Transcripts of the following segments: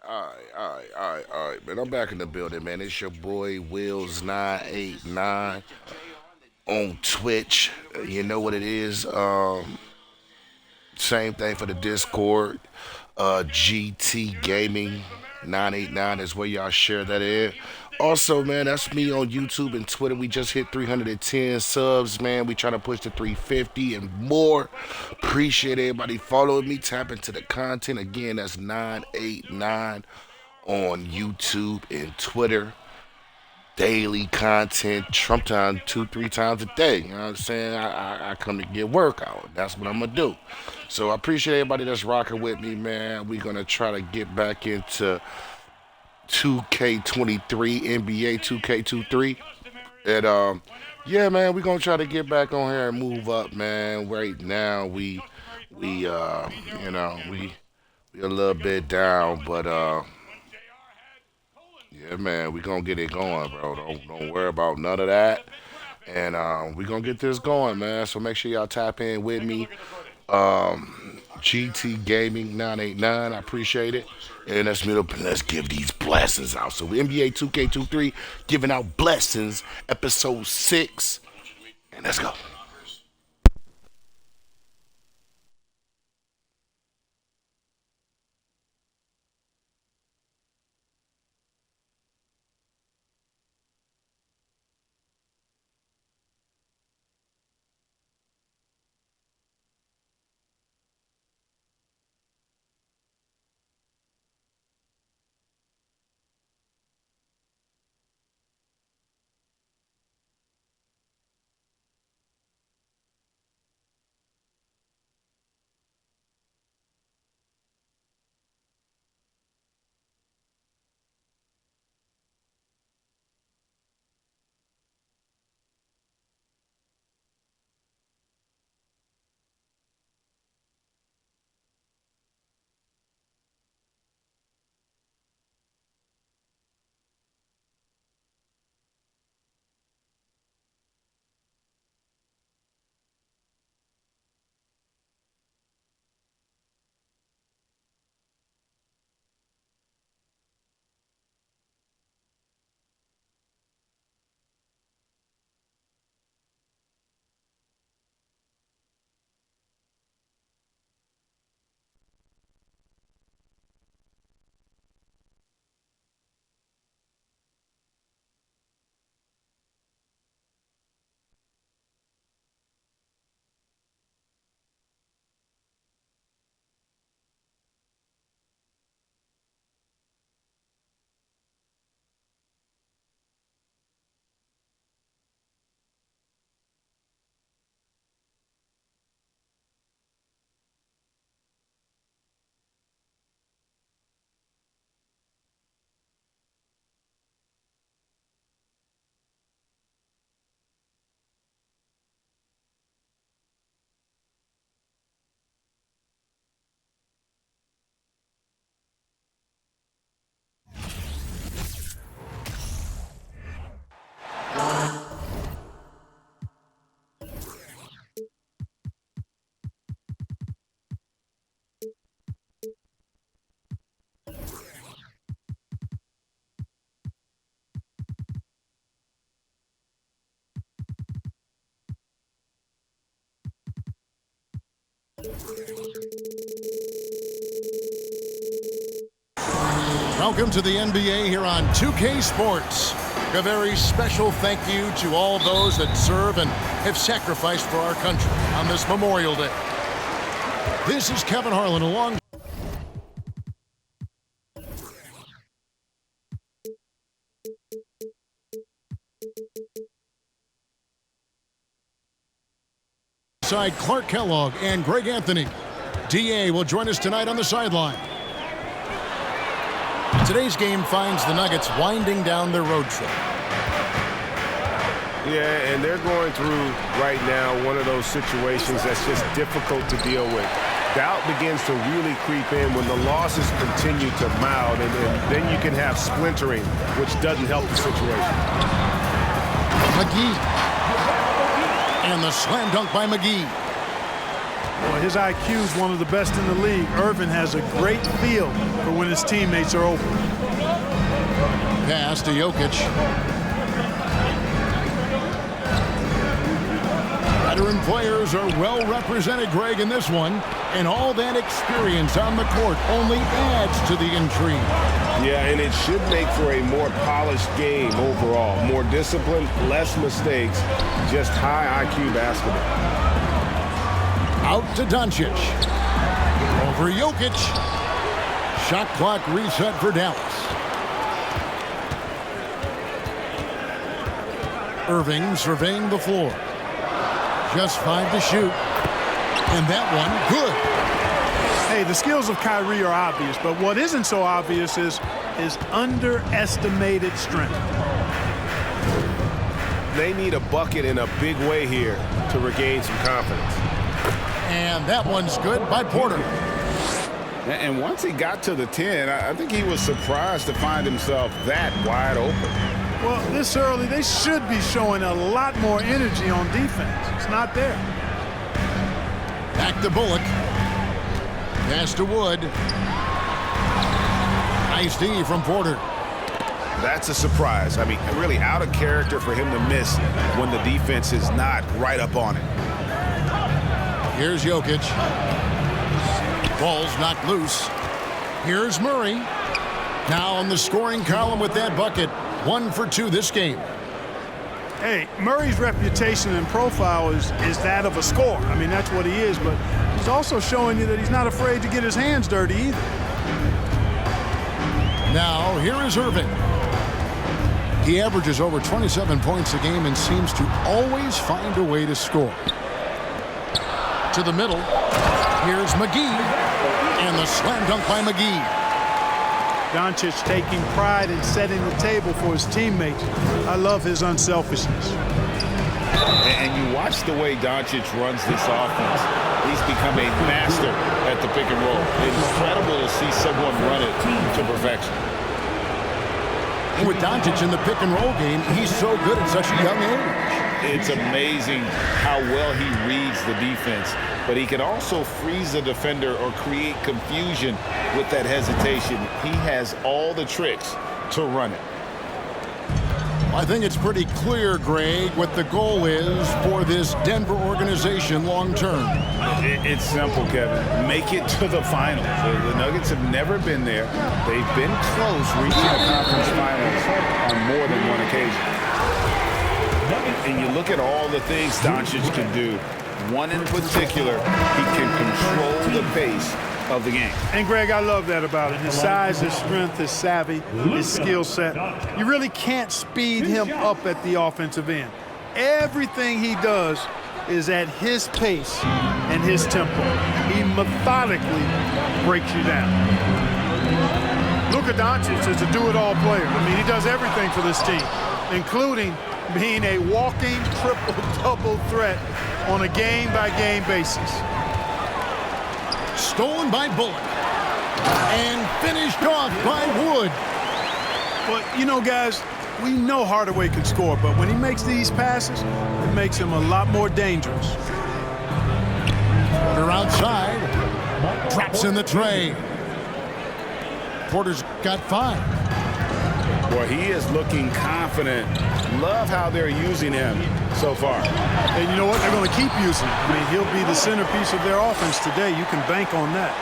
all right, man. I'm back in the building, man. It's your boy Wills989 on Twitch. You know what it is. Same thing for the Discord. GT Gaming 989 is where y'all share that in. Also, man, that's me on YouTube and Twitter. We just hit 310 subs, man. We trying to push to 350 and more. Appreciate everybody following me. Tap into the content. Again, that's 989 on YouTube and Twitter. Daily content, sometimes two, three times a day. You know what I'm saying? I come to get workout. That's what I'm gonna do. So I appreciate everybody that's rocking with me, man. We're gonna try to get back into 2K23, NBA 2K23. And yeah, man, we're gonna try to get back on here and move up, man. Right now we you know, we a little bit down, but yeah, man, we gonna get it going, bro. Don't worry about none of that. And we gonna get this going, man. So make sure y'all tap in with me. GT Gaming 989. I appreciate it. And let's give these blessings out. So NBA 2K23 giving out blessings, episode 6. And let's go. Welcome to the NBA here on 2K Sports. A very special thank you to all those that serve and have sacrificed for our country on this Memorial Day. This is Kevin Harlan alongside Clark Kellogg and Greg Anthony. DA will join us tonight on the sideline. Today's game finds the Nuggets winding down their road trip. Yeah, and they're going through right now one of those situations that's just difficult to deal with. Doubt begins to really creep in when the losses continue to mount, and then you can have splintering, which doesn't help the situation. McGee. And the slam dunk by McGee. Well, his IQ is one of the best in the league. Irving has a great feel for when his teammates are open. Pass to Jokic. Veteran players are well represented, Greg, in this one. And all that experience on the court only adds to the intrigue. Yeah, and it should make for a more polished game overall. More discipline, less mistakes, just high IQ basketball. Out to Doncic. Over Jokic. Shot clock reset for Dallas. Irving surveying the floor. Just 5 to shoot. And that one, good. Hey, the skills of Kyrie are obvious, but what isn't so obvious is his underestimated strength. They need a bucket in a big way here to regain some confidence. And that one's good by Porter. And once he got to the 10, I think he was surprised to find himself that wide open. Well, this early, they should be showing a lot more energy on defense. It's not there. Back to Bullock. Pass to Wood. Nice D from Porter. That's a surprise. I mean, really out of character for him to miss when the defense is not right up on it. Here's Jokic. Ball's knocked loose. Here's Murray. Now on the scoring column with that bucket. 1 for 2 this game. Hey, Murray's reputation and profile is that of a scorer. I mean, that's what he is, but he's also showing you that he's not afraid to get his hands dirty either. Now, here is Irving. He averages over 27 points a game and seems to always find a way to score. To the middle. Here's McGee. And the slam dunk by McGee. Doncic taking pride in setting the table for his teammates. I love his unselfishness. And you watch the way Doncic runs this offense. He's become a master at the pick and roll. It's incredible to see someone run it to perfection. With Doncic in the pick and roll game, he's so good at such a young age. It's amazing how well he reads the defense, but he can also freeze the defender or create confusion with that hesitation. He has all the tricks to run it. I think it's pretty clear, Greg, what the goal is for this Denver organization long term. It's simple, Kevin. Make it to the finals. The Nuggets have never been there. They've been close reaching the conference finals on more than one occasion. And you look at all the things Doncic can do. One in particular, he can control the pace of the game. And, Greg, I love that about him. His size, his strength, his savvy, his skill set. You really can't speed him up at the offensive end. Everything he does is at his pace and his tempo. He methodically breaks you down. Luka Doncic is a do-it-all player. I mean, he does everything for this team, including being a walking triple-double threat on a game-by-game basis. Stolen by Bullock. And finished off by Wood. Well, you know, guys, we know Hardaway can score, but when he makes these passes, it makes him a lot more dangerous. Porter outside. Drops in the tray. Porter's got 5. Boy, he is looking confident. Love how they're using him so far. And you know what? They're going to keep using him. I mean, he'll be the centerpiece of their offense today. You can bank on that.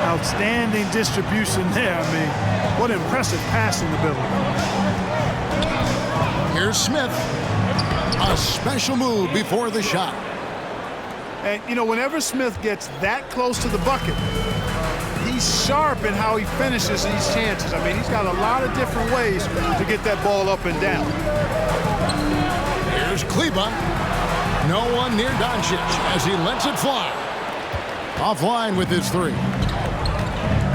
Outstanding distribution there. I mean, what impressive passing ability. Here's Smith. A special move before the shot. And, you know, whenever Smith gets that close to the bucket, he's sharp in how he finishes these chances. I mean, he's got a lot of different ways to get that ball up and down. Here's Kleba. No one near Doncic as he lets it fly. Offline with his 3.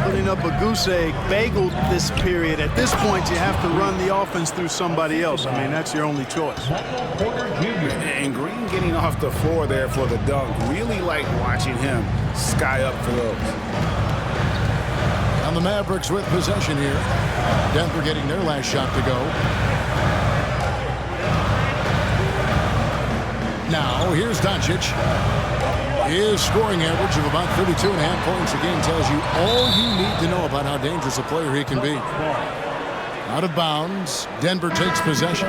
Putting up a goose egg, bageled this period. At this point, you have to run the offense through somebody else. I mean, that's your only choice. And Green getting off the floor there for the dunk. Really like watching him sky up for those. And the Mavericks with possession here. Denver getting their last shot to go. Now, here's Doncic. His scoring average of about 32.5 points a game tells you all you need to know about how dangerous a player he can be. Out of bounds. Denver takes possession.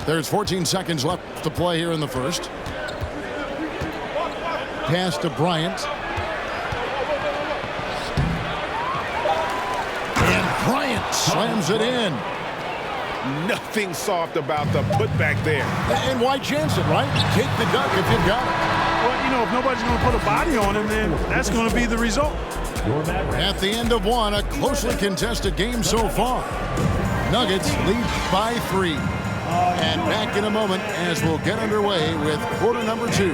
There's 14 seconds left to play here in the first. Pass to Bryant. And Bryant slams it in. Nothing soft about the putback there. And why chance it, right? Take the duck if you've got it. Well, you know, if nobody's going to put a body on him, then that's going to be the result. At the end of one, a closely contested game so far. Nuggets lead by 3. And back in a moment as we'll get underway with quarter number 2.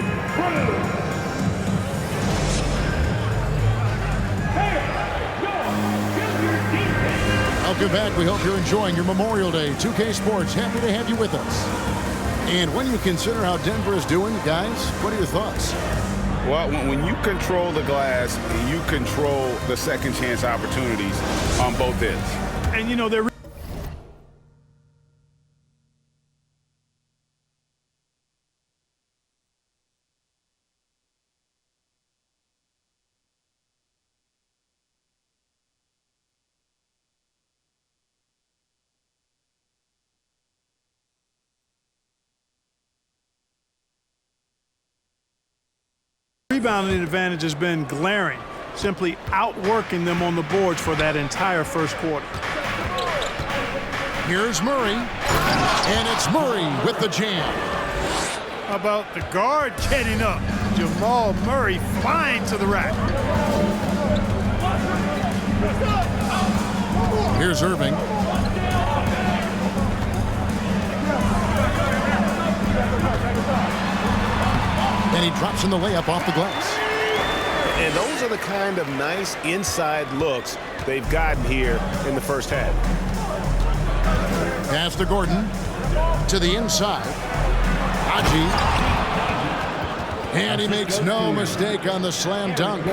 Welcome back. We hope you're enjoying your Memorial Day. 2K Sports, happy to have you with us. And when you consider how Denver is doing, guys, what are your thoughts? Well, when you control the glass, you control the second chance opportunities on both ends. And, you know, they're rebounding advantage has been glaring, simply outworking them on the boards for that entire first quarter. Here's Murray, and it's Murray with the jam. How about the guard getting up? Jamal Murray flying to the rack. Here's Irving. And he drops in the layup off the glass. And those are the kind of nice inside looks they've gotten here in the first half. Pass to Gordon. To the inside. Haji. And he makes no mistake on the slam dunk.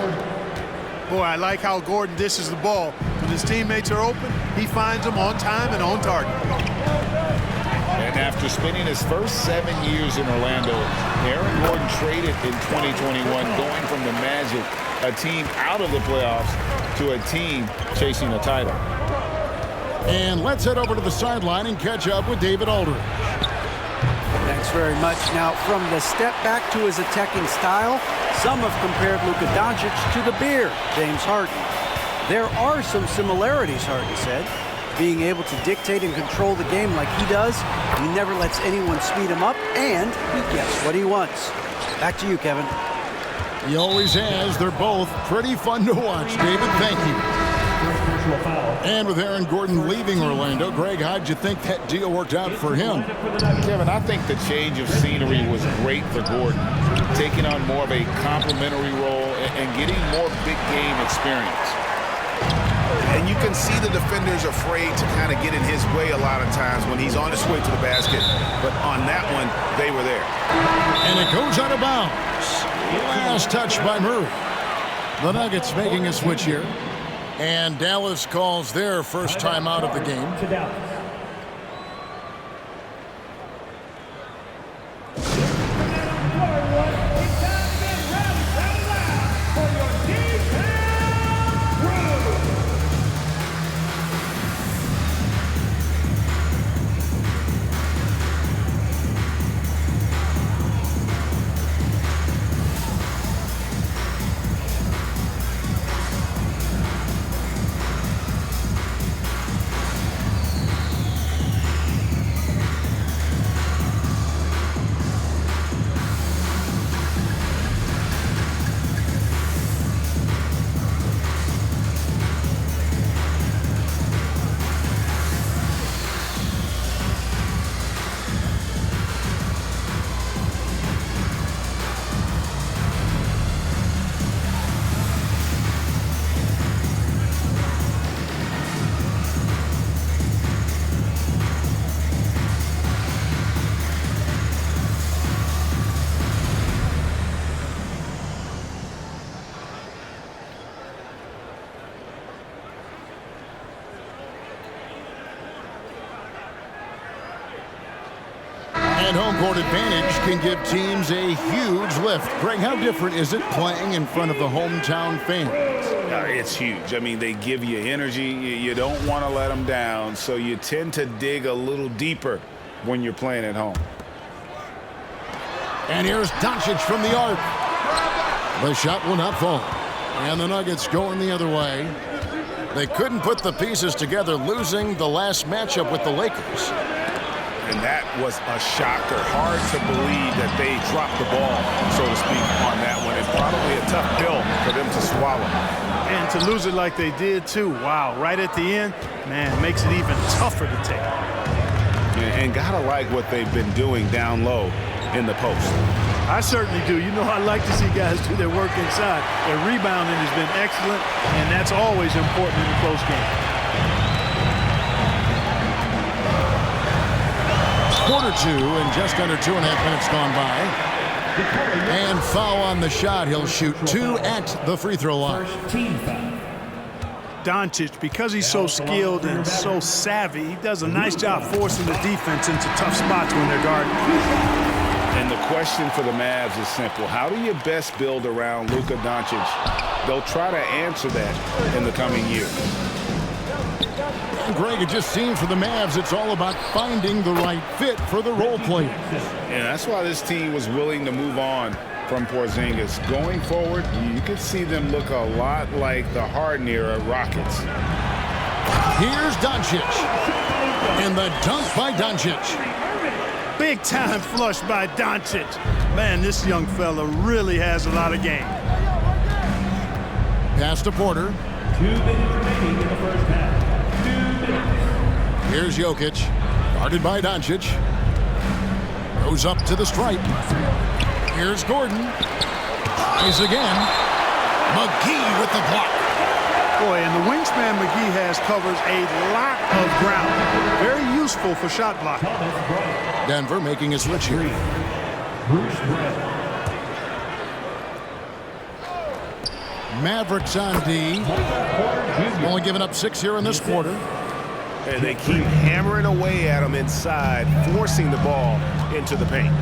Boy, I like how Gordon dishes the ball. When his teammates are open, he finds them on time and on target. And after spending his first 7 years in Orlando, Aaron Gordon traded in 2021, going from the Magic, a team out of the playoffs, to a team chasing a title. And let's head over to the sideline and catch up with David Aldridge. Thanks very much. Now, from the step back to his attacking style, some have compared Luka Doncic to the bear, James Harden. There are some similarities, Harden said. Being able to dictate and control the game like he does, he never lets anyone speed him up, and he gets what he wants. Back to you, Kevin. He always has. They're both pretty fun to watch. David, thank you. And with Aaron Gordon leaving Orlando, Greg, how'd you think that deal worked out for him? Kevin, I think the change of scenery was great for Gordon, taking on more of a complimentary role and getting more big game experience. And you can see the defenders afraid to kind of get in his way a lot of times when he's on his way to the basket. But on that one, they were there. And it goes out of bounds. Last touch by Murray. The Nuggets making a switch here. And Dallas calls their first timeout of the game. And home court advantage can give teams a huge lift. Greg, how different is it playing in front of the hometown fans? It's huge. I mean, they give you energy. You don't want to let them down, so you tend to dig a little deeper when you're playing at home. And here's Doncic from the arc. The shot will not fall. And the Nuggets going the other way. They couldn't put the pieces together, losing the last matchup with the Lakers. And that was a shocker. Hard to believe that they dropped the ball, so to speak, on that one. It's probably a tough pill for them to swallow. And to lose it like they did, too. Wow, right at the end, man, makes it even tougher to take. And gotta like what they've been doing down low in the post. I certainly do. You know, I like to see guys do their work inside. Their rebounding has been excellent, and that's always important in a close game. Quarter two and just under 2.5 minutes gone by. And foul on the shot. He'll shoot 2 at the free throw line. Doncic, because he's so skilled and so savvy, he does a nice job forcing the defense into tough spots when they're guarding. And the question for the Mavs is simple. How do you best build around Luka Doncic? They'll try to answer that in the coming year. Greg, it just seems for the Mavs it's all about finding the right fit for the role players. And that's why this team was willing to move on from Porzingis. Going forward, you could see them look a lot like the Harden-era Rockets. Here's Doncic. And the dunk by Doncic. Big time flush by Doncic. Man, this young fella really has a lot of game. Pass to Porter. 2 minutes remaining in the first half. 2 minutes. Here's Jokic. Guarded by Doncic. Goes up to the stripe. Here's Gordon. Tries again. McGee with the block. Boy, and the wingspan McGee has covers a lot of ground. Very useful for shot blocking. Denver making a switch here. Bruce Brown. Mavericks on D. Only giving up 6 here in this quarter. And they keep hammering away at them inside, forcing the ball into the paint.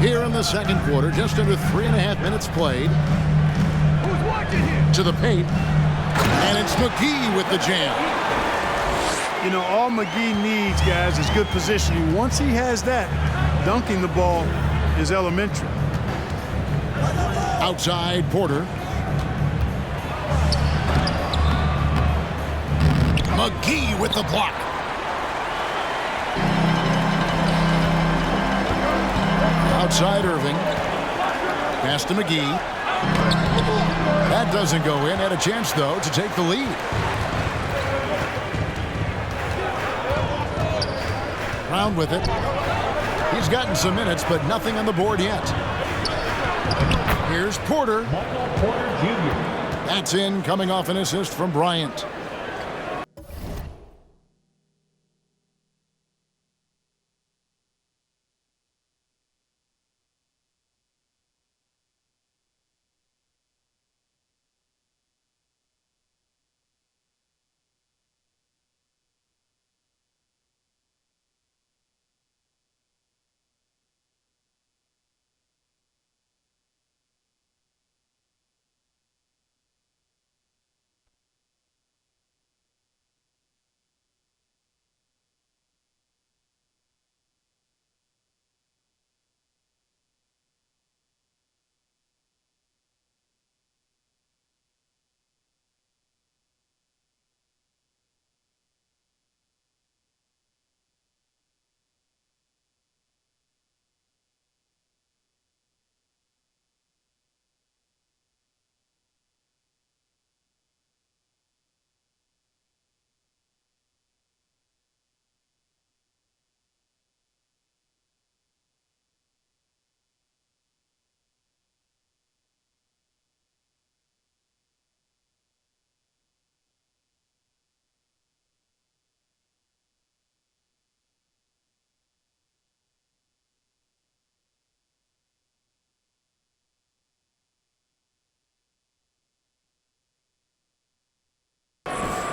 Here in the second quarter, just under 3.5 minutes played. To the paint. And it's McGee with the jam. You know, all McGee needs, guys, is good positioning. Once he has that, dunking the ball is elementary. Outside, Porter. McGee with the block. Outside, Irving. Pass to McGee. That doesn't go in. Had a chance, though, to take the lead. Brown with it. He's gotten some minutes, but nothing on the board yet. Here's Porter. Michael Porter Jr. That's in, coming off an assist from Bryant.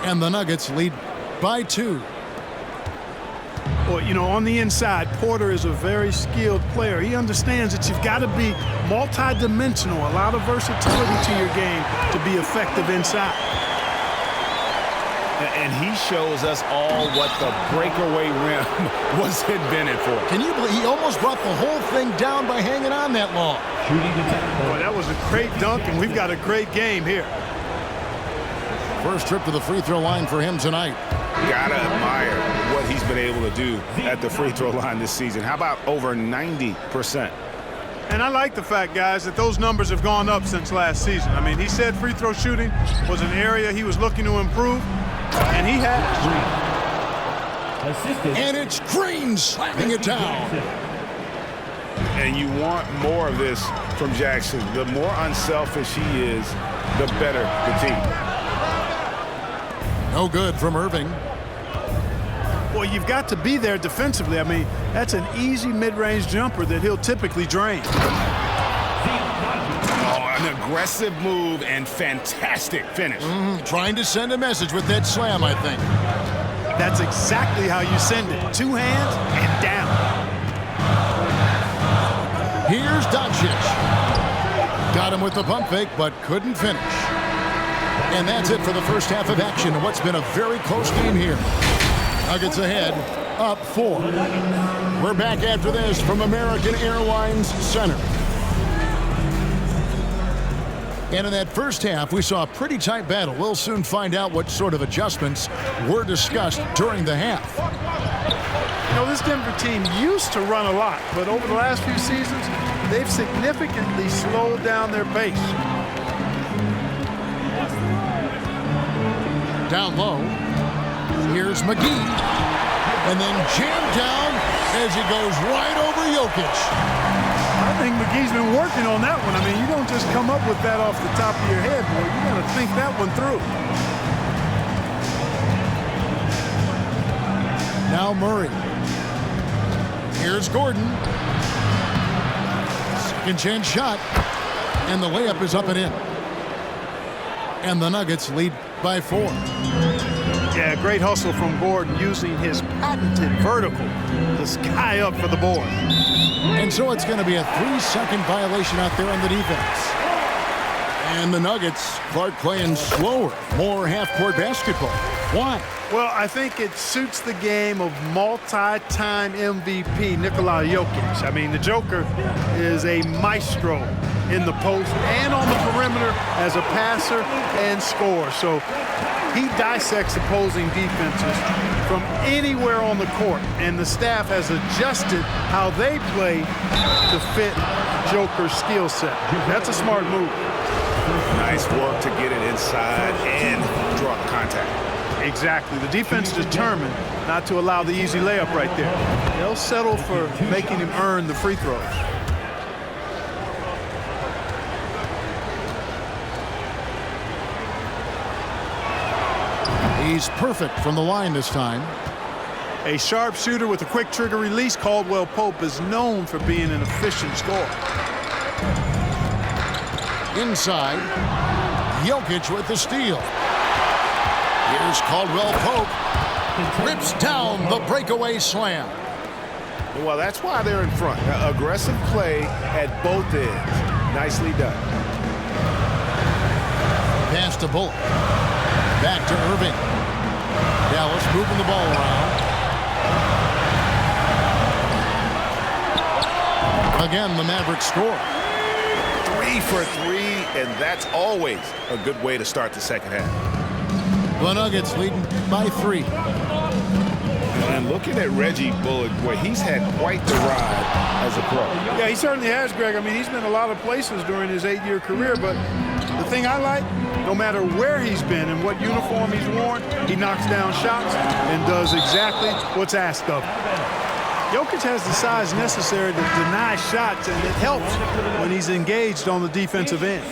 And the Nuggets lead by 2. Well, you know, on the inside, Porter is a very skilled player. He understands that you've got to be multi-dimensional, a lot of versatility to your game to be effective inside. And he shows us all what the breakaway rim was invented for. Can you believe he almost brought the whole thing down by hanging on that long? Boy, that was a great dunk, and we've got a great game here. First trip to the free throw line for him tonight. Gotta admire what he's been able to do at the free throw line this season. How about over 90%? And I like the fact, guys, that those numbers have gone up since last season. I mean, he said free throw shooting was an area he was looking to improve, and he has. And it's Green slapping it down. And you want more of this from Jackson. The more unselfish he is, the better the team. No good from Irving. Well, you've got to be there defensively. I mean, that's an easy mid-range jumper that he'll typically drain. Oh, an aggressive move and fantastic finish. Trying to send a message with that slam, I think. That's exactly how you send it. Two hands and down. Here's Doncic. Got him with the pump fake, but couldn't finish. And that's it for the first half of action in what's been a very close game here. Nuggets ahead, up 4. We're back after this from American Airlines Center. And in that first half, we saw a pretty tight battle. We'll soon find out what sort of adjustments were discussed during the half. You know, this Denver team used to run a lot, but over the last few seasons, they've significantly slowed down their pace. Down low. Here's McGee. And then jammed down as he goes right over Jokic. I think McGee's been working on that one. I mean, you don't just come up with that off the top of your head, boy. You got to think that one through. Now Murray. Here's Gordon. Second chance shot. And the layup is up and in. And the Nuggets lead by 4. Yeah, great hustle from Gordon using his patented vertical to sky up for the board. And so it's going to be a 3-second violation out there on the defense. And the Nuggets, Clark playing slower, more half-court basketball. Why? Well, I think it suits the game of multi-time MVP Nikola Jokic. I mean, the Joker is a maestro in the post and on the perimeter as a passer and scorer. So he dissects opposing defenses from anywhere on the court, and the staff has adjusted how they play to fit Joker's skill set. That's a smart move. Nice work to get it inside and draw contact. Exactly. The defense determined not to allow the easy layup right there. They'll settle for making him earn the free throws. He's perfect from the line this time. A sharp shooter with a quick trigger release, Caldwell Pope is known for being an efficient scorer. Inside, Jokic with the steal. Here's Caldwell Pope. Rips down the breakaway slam. Well, that's why they're in front. Aggressive play at both ends. Nicely done. Pass to Bullock. Back to Irving. Dallas moving the ball around. Again, the Mavericks score. 3 for 3, and that's always a good way to start the second half. The Nuggets leading by 3. And looking at Reggie Bullock, boy, he's had quite the ride as a pro. Yeah, he certainly has, Greg. I mean, he's been a lot of places during his 8-year career, but the thing I like, no matter where he's been and what uniform he's worn, he knocks down shots and does exactly what's asked of him. Jokic has the size necessary to deny shots, and it helps when he's engaged on the defensive end.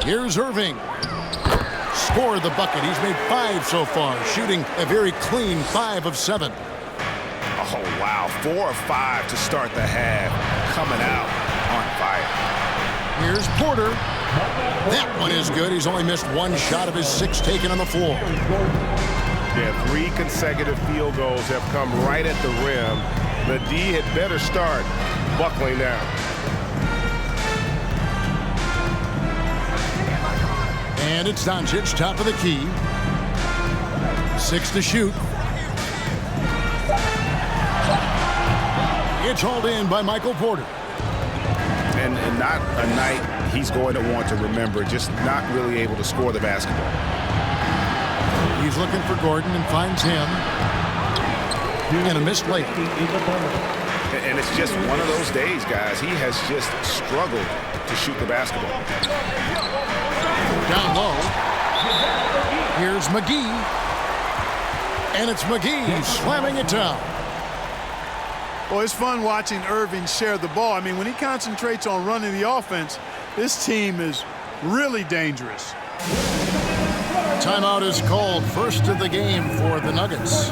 Here's Irving. Scored the bucket. He's made 5 so far, shooting a very clean 5 of 7. Oh, wow. 4 of 5 to start the half. Coming out on fire. Here's Porter. That one is good. He's only missed 1 shot of his 6 taken on the floor. Yeah, 3 consecutive field goals have come right at the rim. The D had better start buckling down. And it's Doncic, top of the key. 6 to shoot. It's hauled in by Michael Porter. And not a night he's going to want to remember, just not really able to score the basketball. He's looking for Gordon and finds him. And a missed layup. And it's just one of those days, guys. He has just struggled to shoot the basketball. Down low. Here's McGee. And it's McGee slamming it down. Well, it's fun watching Irving share the ball. I mean, when he concentrates on running the offense, this team is really dangerous. Timeout is called. First of the game for the Nuggets.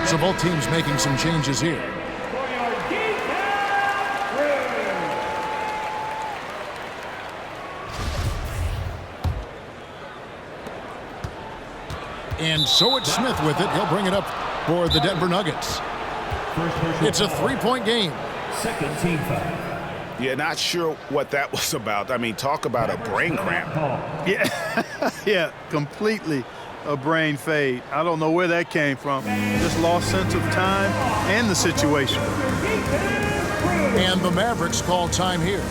So both teams making some changes here. And so it's Smith with it. He'll bring it up for the Denver Nuggets. It's a 3-point game. Second team foul. Yeah, not sure what that was about. I mean, talk about a brain cramp. Yeah, yeah, completely a brain fade. I don't know where that came from. Just lost sense of time and the situation. And the Mavericks call time here.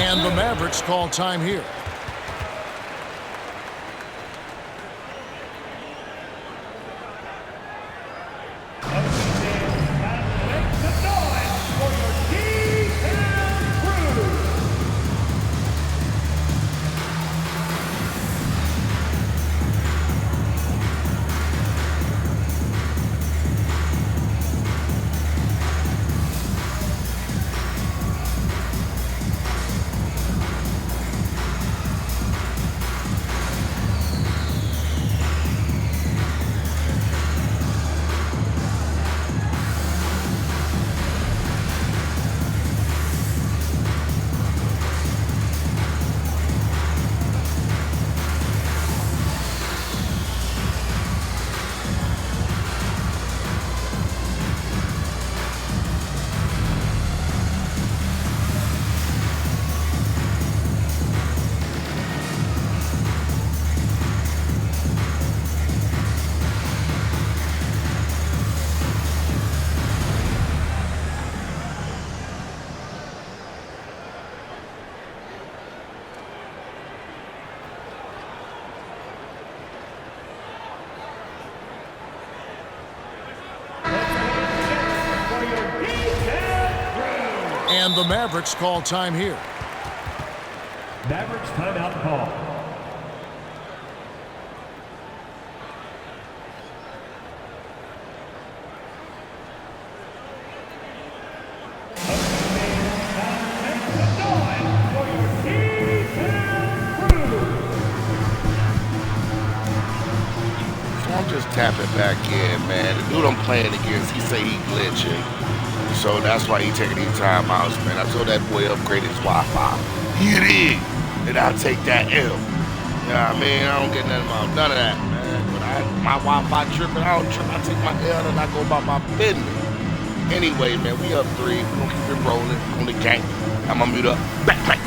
And the Mavericks call time here. And the Mavericks call time here. Mavericks timeout call. I'm just tapping back in, man. The dude I'm playing against, he say he glitching. So that's why he taking these timeouts, man. I told that boy upgrade his Wi-Fi. He did. And I'll take that L. Yeah, I mean, I don't get nothing about none of that, man. But my Wi-Fi tripping, I don't trip. I take my L and I go about my business. Anyway, man, we up 3. We're gonna keep it rolling on the game. I'm gonna mute up. Back, back.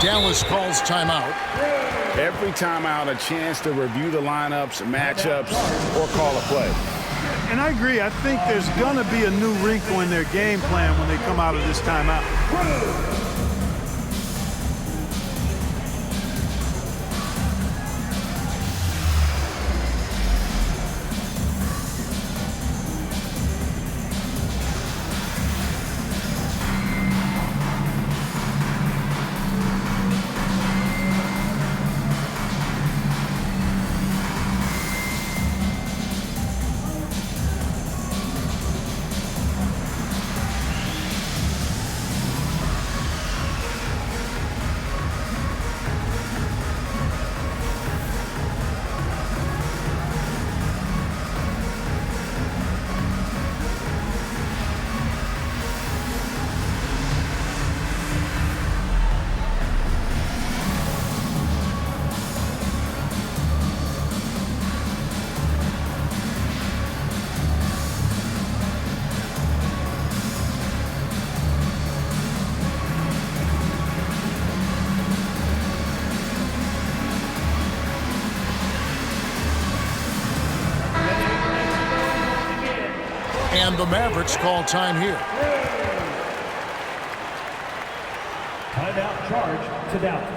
Dallas calls timeout. Every timeout, a chance to review the lineups, matchups, or call a play. And I agree. I think there's going to be a new wrinkle in their game plan when they come out of this timeout. And the Mavericks call time here. Timeout charge to Dallas.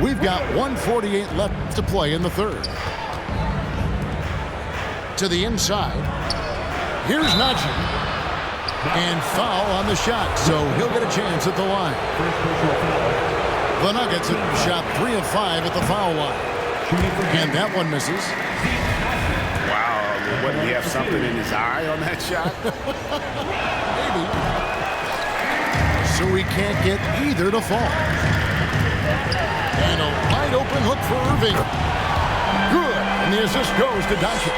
We've got 1:48 left to play in the third. To the inside. Here's Najee. And foul on the shot, so he'll get a chance at the line. The Nuggets have shot 3 of 5 at the foul line. And that one misses. Wow, what, did he have something in his eye on that shot? Maybe. so he can't get either to fall. And a wide open hook for Irving. Good. And the assist goes to Doncic.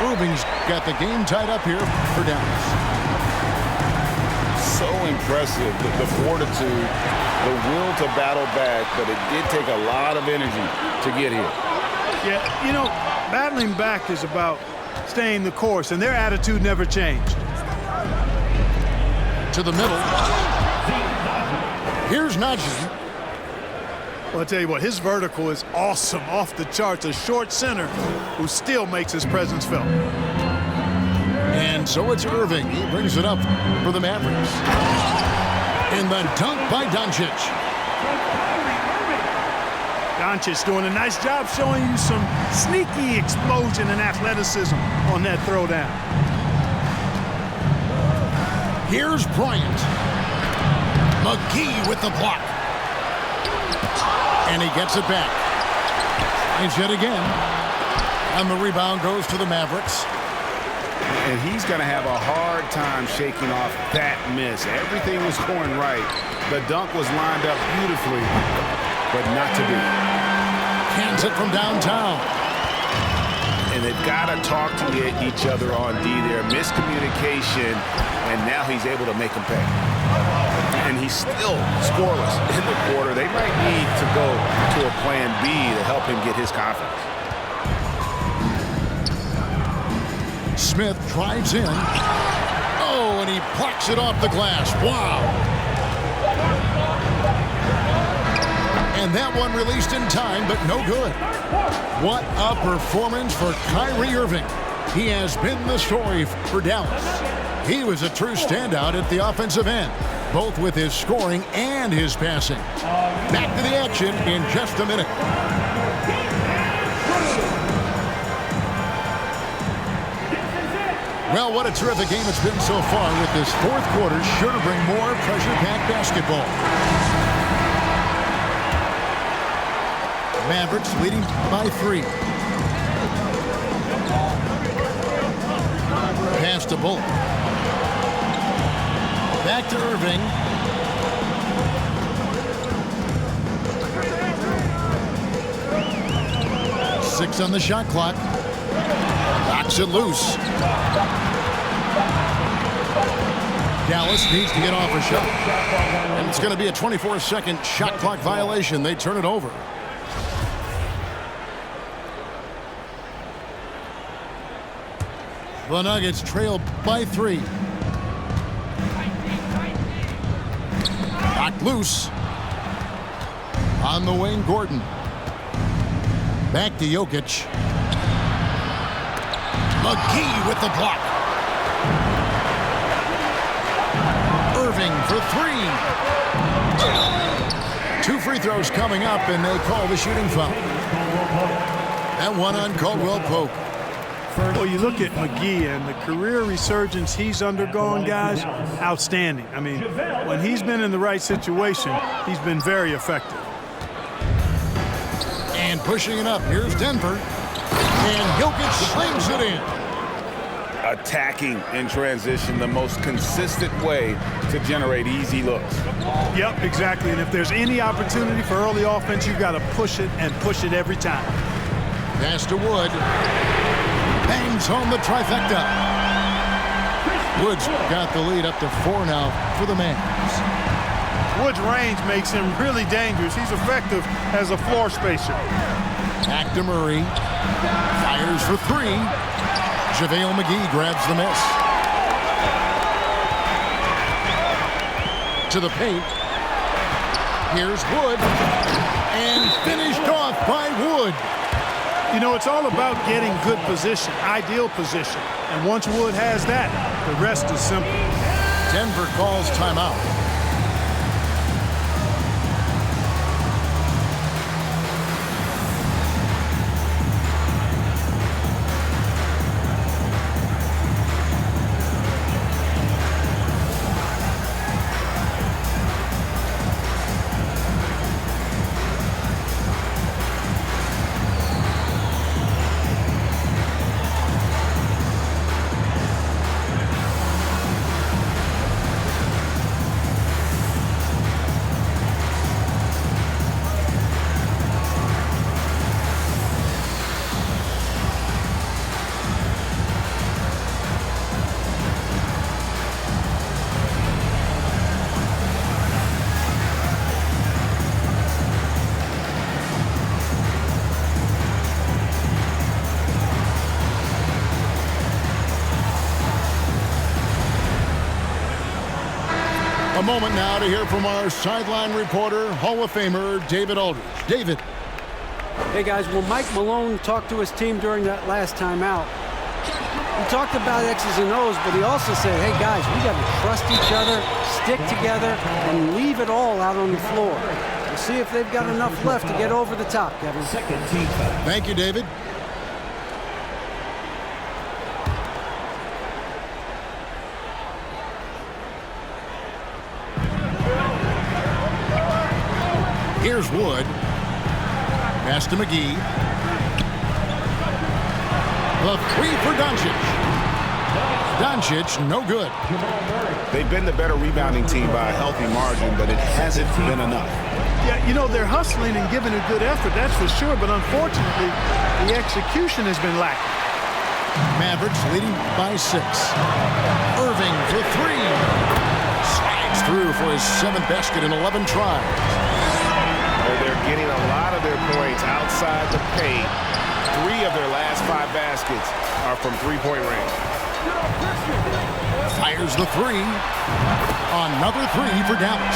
Irving's got the game tied up here for Dallas. So impressive, the fortitude, the will to battle back, but it did take a lot of energy to get here. Yeah, you know, battling back is about staying the course, and their attitude never changed. To the middle. Here's Najee. Well, I'll tell you what, his vertical is awesome, off the charts. A short center who still makes his presence felt. And so it's Irving. He brings it up for the Mavericks. And the dunk by Doncic. Doncic doing a nice job showing you some sneaky explosion and athleticism on that throwdown. Here's Bryant. McGee with the block. And he gets it back. Finds it again. And the rebound goes to the Mavericks. And he's going to have a hard time shaking off that miss. Everything was going right. The dunk was lined up beautifully, but not to be. Cans it from downtown. And they've got to talk to each other on D there. Miscommunication, and now he's able to make them pay. And he's still scoreless in the quarter. They might need to go to a plan B to help him get his confidence. Smith drives in. Oh, and he plucks it off the glass. Wow. And that one released in time, but no good. What a performance for Kyrie Irving. He has been the story for Dallas. He was a true standout at the offensive end, both with his scoring and his passing. Back to the action in just a minute. Well, what a terrific game it's been so far, with this fourth quarter sure to bring more pressure-packed basketball. Mavericks leading by 3. Pass to Bullock. Back to Irving. Six on the shot clock. Knocks it loose. Dallas needs to get off a shot. And it's going to be a 24-second shot clock violation. They turn it over. The Nuggets trail by 3. Knocked loose. On the wing, Gordon. Back to Jokic. McGee with the block. Irving for 3. 2 free throws coming up, and they call the shooting foul. And one on Caldwell Pope. Well, you look at McGee and the career resurgence he's undergone, guys, outstanding. I mean, when he's been in the right situation, he's been very effective. And pushing it up, here's Denver. And Jokic slings it in. Attacking in transition, the most consistent way to generate easy looks. Yep, exactly. And if there's any opportunity for early offense, you've got to push it and push it every time. Pass to Wood. Bangs home the trifecta. Woods got the lead up to 4 now for the Mavs. Wood's range makes him really dangerous. He's effective as a floor spacer. Back to Murray. Fires for 3. JaVale McGee grabs the miss. To the paint. Here's Wood. And finished off by Wood. You know, it's all about getting good position, ideal position. And once Wood has that, the rest is simple. Denver calls timeout. A moment now to hear from our sideline reporter, Hall of Famer David Aldridge. David. Hey, guys, well, Mike Malone talked to his team during that last timeout. He talked about X's and O's, but he also said, hey, guys, we got to trust each other, stick together, and leave it all out on the floor. We'll see if they've got enough left to get over the top, Kevin. Second team foul. Thank you, David. Here's Wood. Pass to McGee. The three for Doncic. Doncic, no good. They've been the better rebounding team by a healthy margin, but it hasn't been enough. Yeah, you know, they're hustling and giving a good effort, that's for sure, but unfortunately, the execution has been lacking. Mavericks leading by 6. Irving for 3. Slides through for his 7th basket in 11 tries. Oh, they're getting a lot of their points outside the paint. 3 of their last 5 baskets are from three-point range. Fires the 3. Another 3 for Dallas.